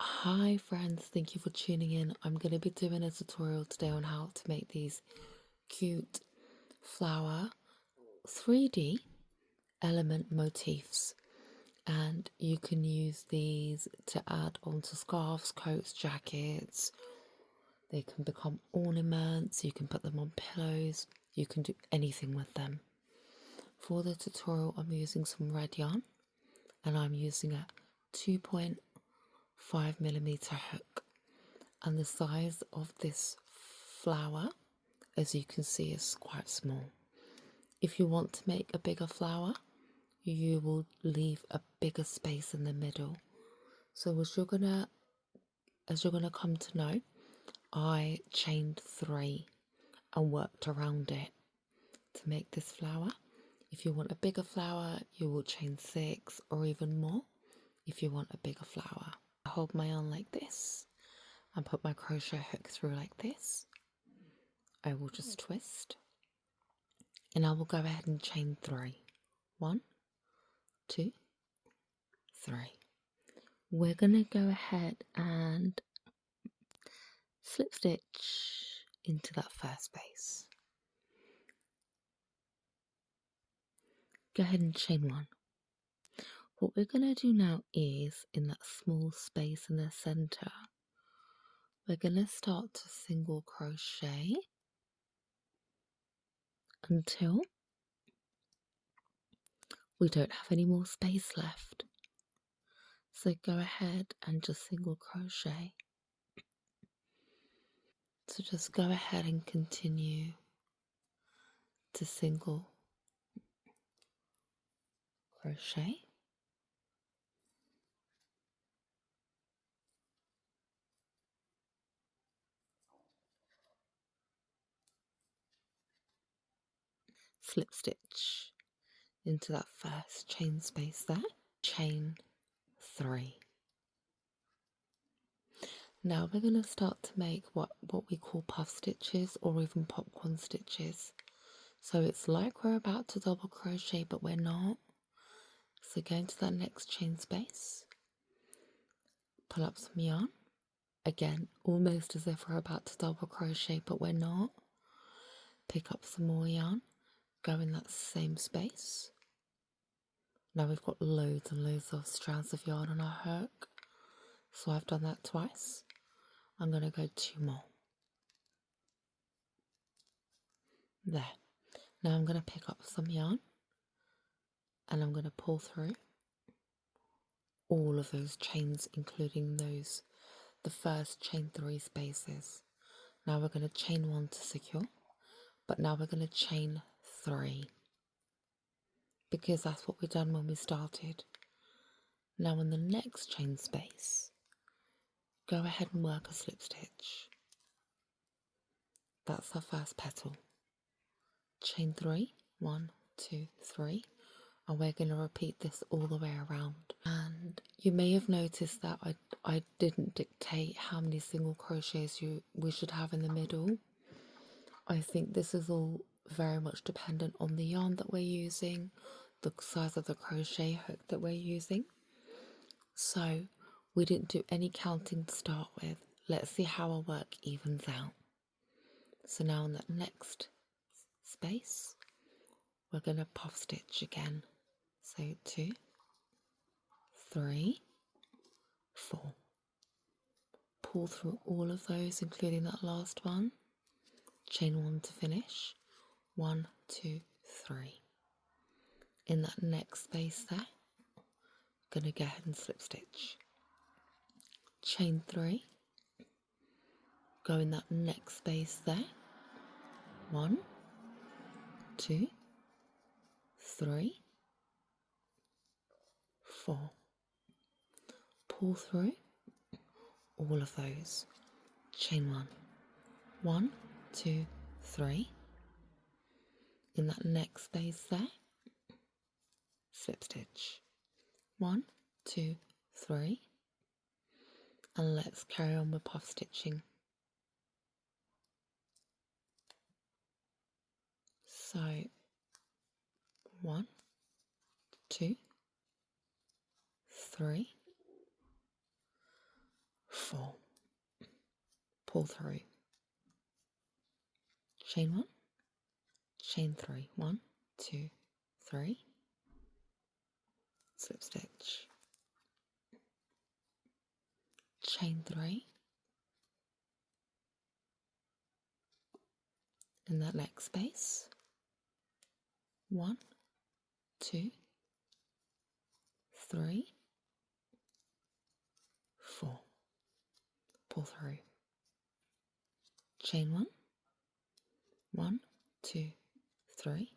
Hi friends, thank you for tuning in. I'm going to be doing a tutorial today on how to make these cute flower 3D element motifs, and you can use these to add onto scarves, coats, jackets. They can become ornaments, you can put them on pillows, you can do anything with them. For the tutorial I'm using some red yarn and I'm using a 2.5mm hook, and the size of this flower, as you can see, is quite small. If you want to make a bigger flower, you will leave a bigger space in the middle. So as you're gonna come to know, I chained 3 and worked around it to make this flower. If you want a bigger flower, you will chain 6 or even more if you want a bigger flower. I hold my yarn like this and put my crochet hook through like this. I will just twist and I will go ahead and chain 3. 1, 2, 3. We're gonna go ahead and slip stitch into that first space. Go ahead and chain 1. What we're gonna do now is, in that small space in the center, we're gonna start to single crochet until we don't have any more space left. So go ahead and just single crochet. So just go ahead and continue to single crochet. Slip stitch into that first chain space there. Chain 3. Now we're going to start to make what we call puff stitches or even popcorn stitches. So it's like we're about to double crochet, but we're not. So go into that next chain space, pull up some yarn, again almost as if we're about to double crochet, but we're not. Pick up some more yarn, go in that same space. Now we've got loads and loads of strands of yarn on our hook, so I've done that twice. I'm going to go 2 more. There. Now I'm going to pick up some yarn and I'm going to pull through all of those chains, including the first chain 3 spaces. Now we're going to chain 1 to secure, but now we're going to chain 3 because that's what we done when we started. Now in the next chain space, go ahead and work a slip stitch. That's our first petal. Chain 3, 1, 2, 3, and we're going to repeat this all the way around. And you may have noticed that I didn't dictate how many single crochets we should have in the middle. I think this is all very much dependent on the yarn that we're using, the size of the crochet hook that we're using. So we didn't do any counting to start with. Let's see how our work evens out. So now in that next space, we're going to puff stitch again. So 2, 3, 4. Pull through all of those, including that last one. Chain 1 to finish. 1, 2, 3. In that next space there, I'm going to go ahead and slip stitch. Chain 3. Go in that next space there. 1, 2, 3, 4. Pull through all of those. Chain 1. 1, 2, 3. In that next space there, slip stitch. 1, 2, 3. And let's carry on with puff stitching. So 1, 2, 3, 4. Pull through. Chain 1, chain 3. 1, 2, 3. Slip stitch. Chain 3. In that next space. 1, 2, 3, 4. Pull through. Chain 1. 1, 2, 3.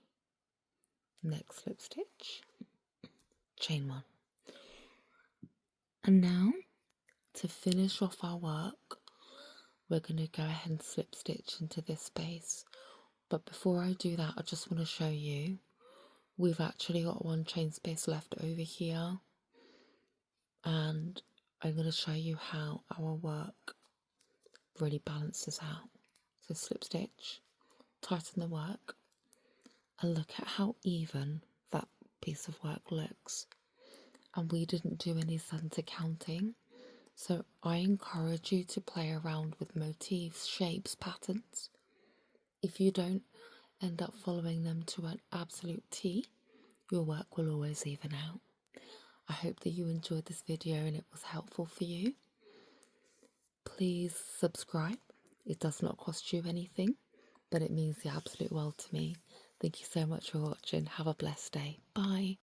Next slip stitch. Chain 1. And now, to finish off our work, we're going to go ahead and slip stitch into this space. But before I do that, I just want to show you, we've actually got one chain space left over here. And I'm going to show you how our work really balances out. So slip stitch, tighten the work, and look at how even that piece of work looks. And we didn't do any center counting, so I encourage you to play around with motifs, shapes, patterns. If you don't end up following them to an absolute T, your work will always even out. I hope that you enjoyed this video and it was helpful for you. Please subscribe. It does not cost you anything, but it means the absolute world to me. Thank you so much for watching. Have a blessed day. Bye.